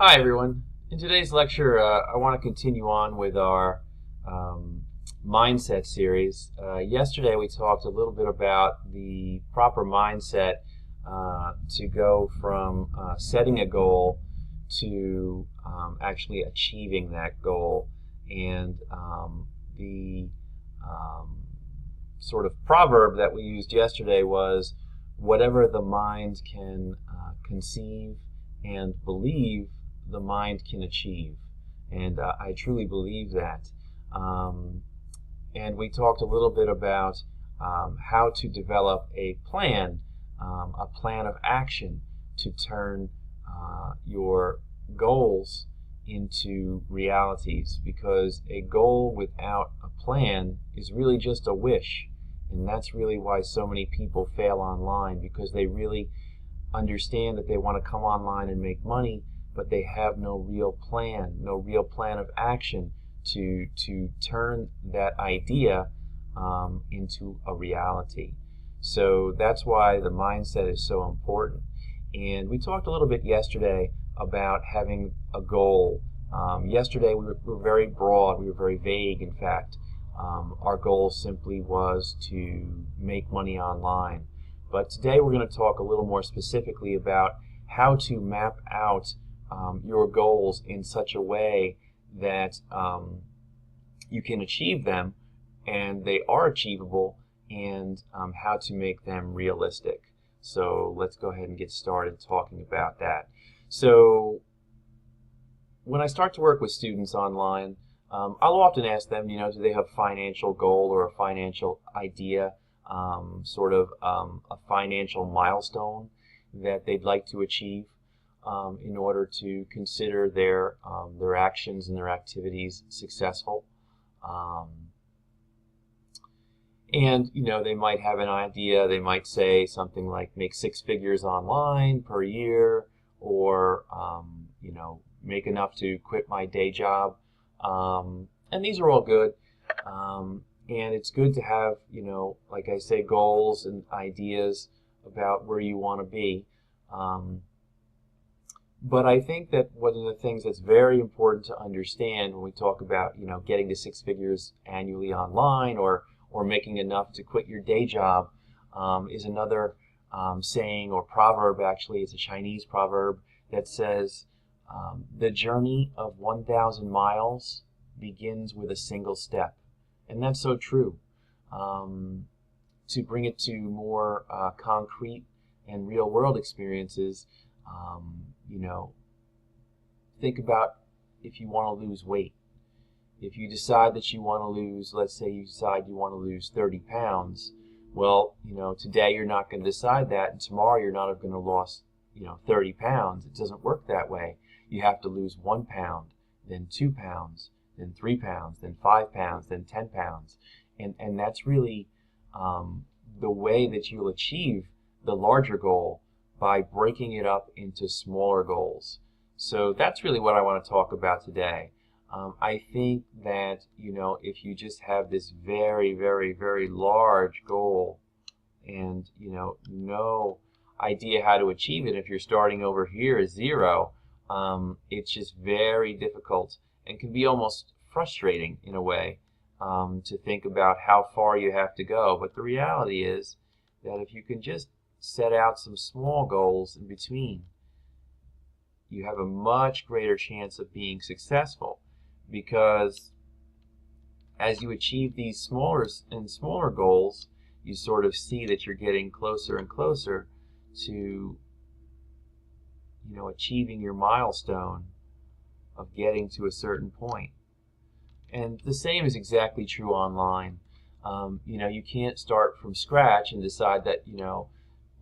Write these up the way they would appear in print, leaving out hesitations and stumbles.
Hi everyone. In today's lecture, I want to continue on with our um, mindset series. Yesterday we talked a little bit about the proper mindset to go from setting a goal to actually achieving that goal. And the um, sort of proverb that we used yesterday was, whatever the mind can conceive and believe, the mind can achieve. And I truly believe that. Um, and we talked a little bit about how to develop a plan of action to turn your goals into realities, because a goal without a plan is really just a wish. And that's really why so many people fail online, because they really understand that they want to come online and make money, but they have no real plan of action to turn that idea into a reality. So that's why the mindset is so important. And we talked a little bit yesterday about having a goal. Yesterday we were very broad, we were very vague, in fact. Our goal simply was to make money online. But today we're going to talk a little more specifically about how to map out your goals in such a way that you can achieve them and they are achievable, and how to make them realistic. So let's go ahead and get started talking about that. So when I start to work with students online, I'll often ask them, do they have a financial goal or a financial idea, a financial milestone that they'd like to achieve in order to consider their actions and their activities successful. Um, and they might have an idea. They might say something like make six figures online per year, or make enough to quit my day job. And these are all good. And it's good to have, like I say, goals and ideas about where you want to be. But I think that one of the things that's very important to understand when we talk about, getting to six figures annually online, or making enough to quit your day job, is another saying or proverb. Actually, it's a Chinese proverb that says, the journey of 1,000 miles begins with a single step. And that's so true. To bring it to more concrete and real world experiences, think about if you want to lose weight. If you decide that you want to lose, let's say you decide you want to lose 30 pounds, well, today you're not going to decide that, and tomorrow you're not going to lose, 30 pounds. It doesn't work that way. You have to lose 1 pound, then 2 pounds, then 3 pounds, then 5 pounds, then 10 pounds. And that's really the way that you'll achieve the larger goal, by breaking it up into smaller goals. So that's really what I want to talk about today. I think that, if you just have this very, very, very large goal and, no idea how to achieve it, if you're starting over here at zero, it's just very difficult and can be almost frustrating in a way, to think about how far you have to go. But the reality is that if you can just set out some small goals in between, you have a much greater chance of being successful, because as you achieve these smaller and smaller goals, you sort of see that you're getting closer and closer to achieving your milestone of getting to a certain point. And the same is exactly true online. You can't start from scratch and decide that,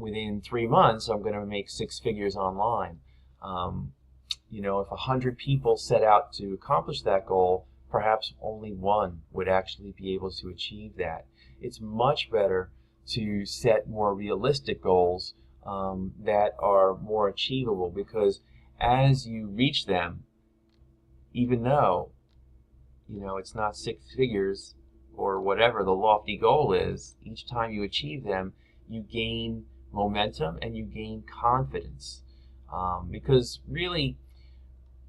within 3 months I'm going to make six figures online. If 100 people set out to accomplish that goal, perhaps only one would actually be able to achieve that. It's much better to set more realistic goals that are more achievable, because as you reach them, even though it's not six figures or whatever the lofty goal is, each time you achieve them, you gain momentum and you gain confidence. Because really,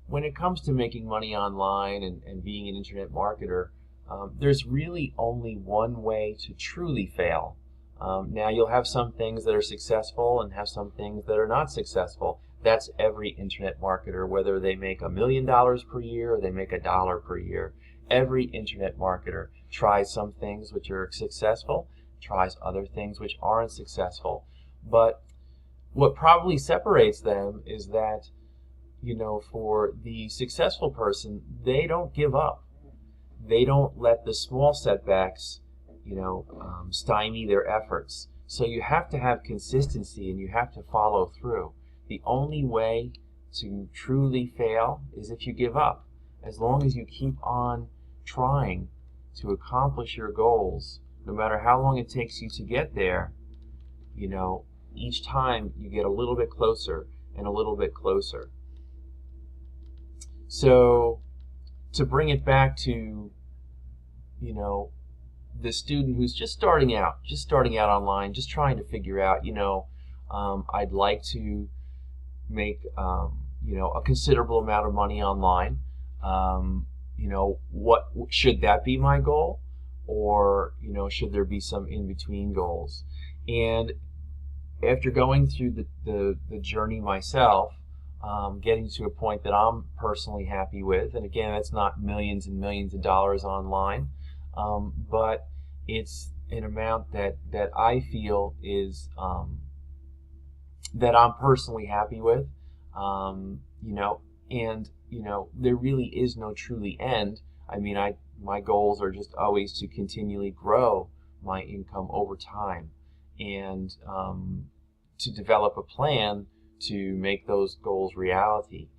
when it comes to making money online and being an internet marketer, there's really only one way to truly fail. Now, you'll have some things that are successful and have some things that are not successful. That's every internet marketer, whether they make $1 million per year or they make $1 per year. Every internet marketer tries some things which are successful, tries other things which aren't successful. But what probably separates them is that, for the successful person, they don't give up. They don't let the small setbacks, stymie their efforts. So you have to have consistency and you have to follow through. The only way to truly fail is if you give up. As long as you keep on trying to accomplish your goals, no matter how long it takes you to get there, each time you get a little bit closer and a little bit closer. So to bring it back to, the student who's just starting out online, just trying to figure out, I'd like to make, a considerable amount of money online. What should that be my goal? Or, should there be some in-between goals? And after going through the journey myself, getting to a point that I'm personally happy with, and again, that's not millions and millions of dollars online, but it's an amount that I feel is that I'm personally happy with, and there really is no truly end. I mean, my goals are just always to continually grow my income over time, and to develop a plan to make those goals reality.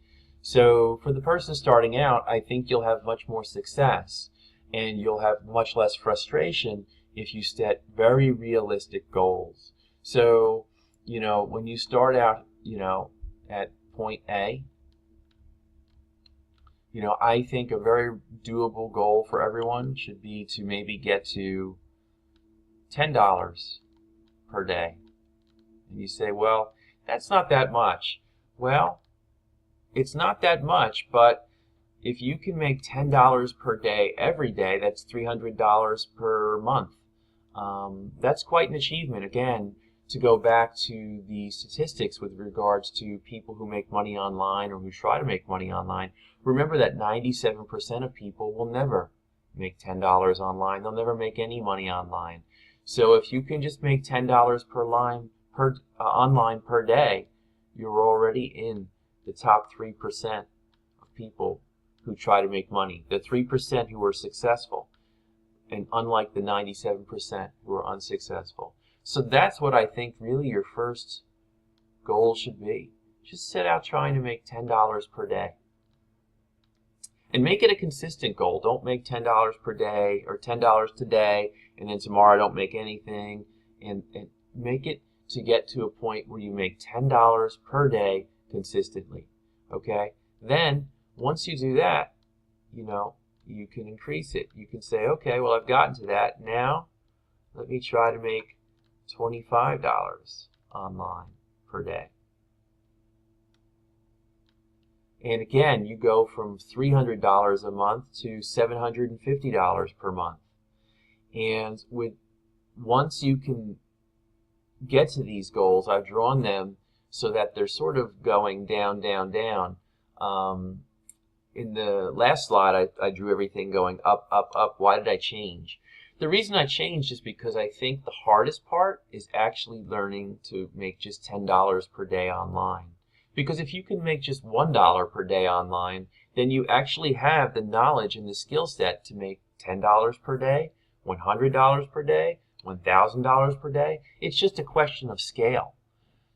So for the person starting out, I think you'll have much more success and you'll have much less frustration if you set very realistic goals. So, when you start out, at point A, I think a very doable goal for everyone should be to maybe get to $10 per day. And you say, well, that's not that much. Well, it's not that much, but if you can make $10 per day every day, that's $300 per month. That's quite an achievement. Again, to go back to the statistics with regards to people who make money online or who try to make money online, remember that 97% of people will never make $10 online. They'll never make any money online. So if you can just make $10 online per day, you're already in the top 3% of people who try to make money, the 3% who are successful, and unlike the 97% who are unsuccessful. So that's what I think really your first goal should be. Just set out trying to make $10 per day. And make it a consistent goal. Don't make $10 per day or $10 today and then tomorrow don't make anything. And make it to get to a point where you make $10 per day consistently. Okay? Then, once you do that, you can increase it. You can say, okay, well, I've gotten to that. Now, let me try to make $25 online per day. And again, you go from $300 a month to $750 per month. And once you can get to these goals, I've drawn them so that they're sort of going down, down, down. In the last slide, I drew everything going up, up, up. Why did I change? The reason I changed is because I think the hardest part is actually learning to make just $10 per day online. Because if you can make just $1 per day online, then you actually have the knowledge and the skill set to make $10 per day, $100 per day, $1,000 per day. It's just a question of scale.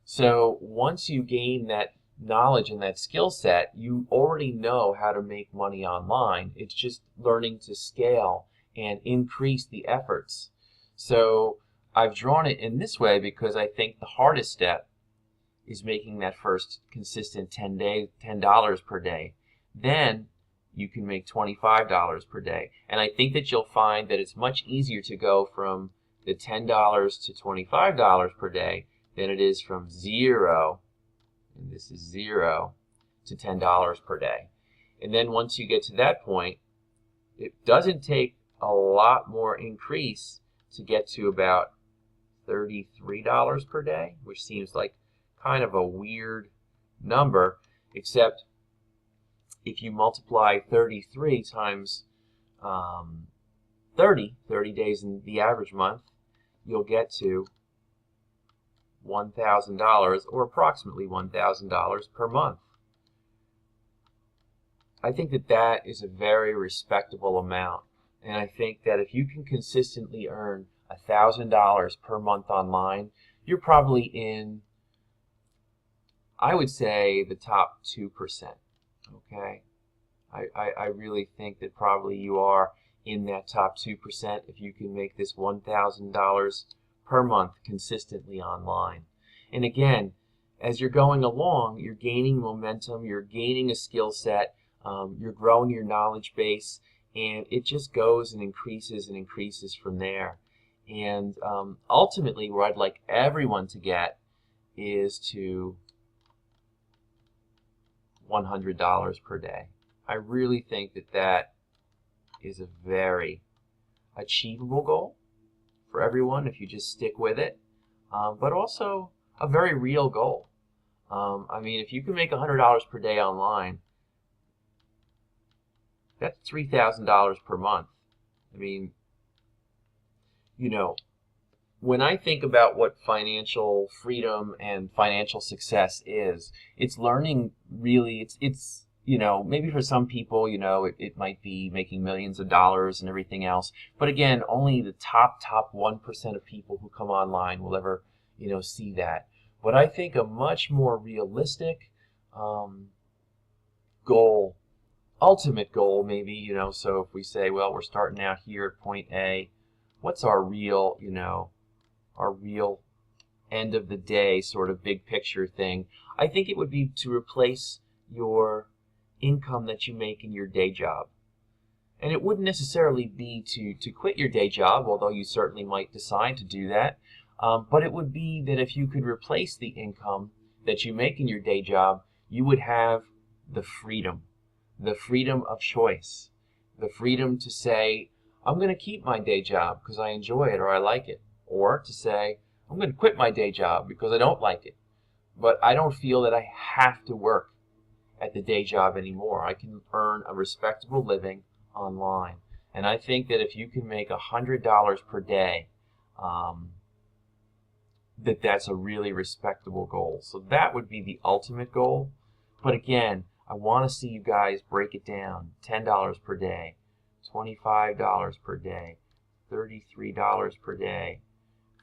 So once you gain that knowledge and that skill set, you already know how to make money online. It's just learning to scale and increase the efforts. So I've drawn it in this way because I think the hardest step is making that first consistent $10 per day. Then you can make $25 per day. And I think that you'll find that it's much easier to go from the $10 to $25 per day than it is from 0, and this is 0, to $10 per day. And then once you get to that point, it doesn't take a lot more increase to get to about $33 per day, which seems like kind of a weird number, except if you multiply 33 times 30 days in the average month, you'll get to $1,000, or approximately $1,000 per month. I think that that is a very respectable amount, and I think that if you can consistently earn $1,000 per month online, you're probably in, I would say, the top 2%. Okay, I really think that probably you are in that top 2% if you can make this $1,000 per month consistently online. And again, as you're going along, you're gaining momentum, you're gaining a skill set, you're growing your knowledge base, and it just goes and increases from there. And ultimately, where I'd like everyone to get is to $100 per day. I really think that that is a very achievable goal for everyone if you just stick with it, but also a very real goal. I mean, if you can make $100 per day online, that's $3,000 per month. I mean, you know, when I think about what financial freedom and financial success is, it's learning really, it's you know, maybe for some people, you know, it might be making millions of dollars and everything else. But again, only the top 1% of people who come online will ever, you know, see that. But I think a much more realistic goal, ultimate goal maybe, you know, so if we say, well, we're starting out here at point A, what's our real, you know, our real end of the day sort of big picture thing? I think it would be to replace your income that you make in your day job. And it wouldn't necessarily be to quit your day job, although you certainly might decide to do that. But it would be that if you could replace the income that you make in your day job, you would have the freedom of choice, the freedom to say, I'm going to keep my day job because I enjoy it or I like it, or to say, I'm going to quit my day job because I don't like it, but I don't feel that I have to work at the day job anymore. I can earn a respectable living online. And I think that if you can make $100 per day, that's a really respectable goal. So that would be the ultimate goal. But again, I want to see you guys break it down. $10 per day, $25 per day, $33 per day,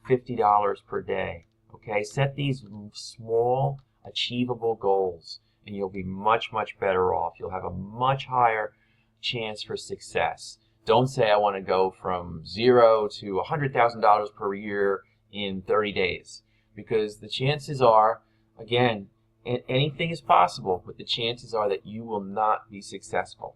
$50 per day. Okay, set these small, achievable goals, and you'll be much better off. You'll have a much higher chance for success. Don't say I want to go from $0 to $100,000 per year in 30 days, because the chances are, again, anything is possible, but the chances are that you will not be successful.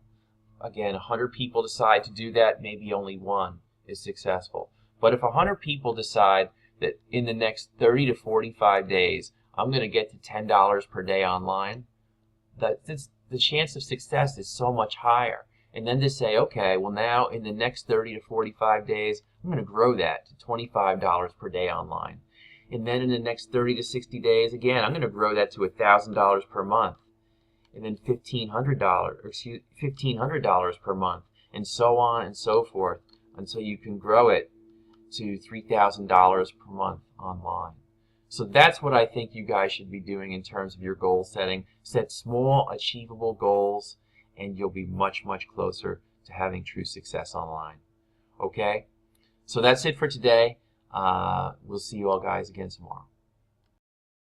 Again, 100 people decide to do that, maybe only one is successful. But if 100 people decide that in the next 30 to 45 days, I'm going to get to $10 per day online, the chance of success is so much higher. And then to say, okay, well now in the next 30 to 45 days, I'm going to grow that to $25 per day online. And then in the next 30 to 60 days, again, I'm going to grow that to $1,000 per month. And then $1,500 per month, and so on and so forth, until you can grow it to $3,000 per month online. So that's what I think you guys should be doing in terms of your goal setting. Set small, achievable goals, and you'll be much closer to having true success online. Okay? So that's it for today. We'll see you all guys again tomorrow.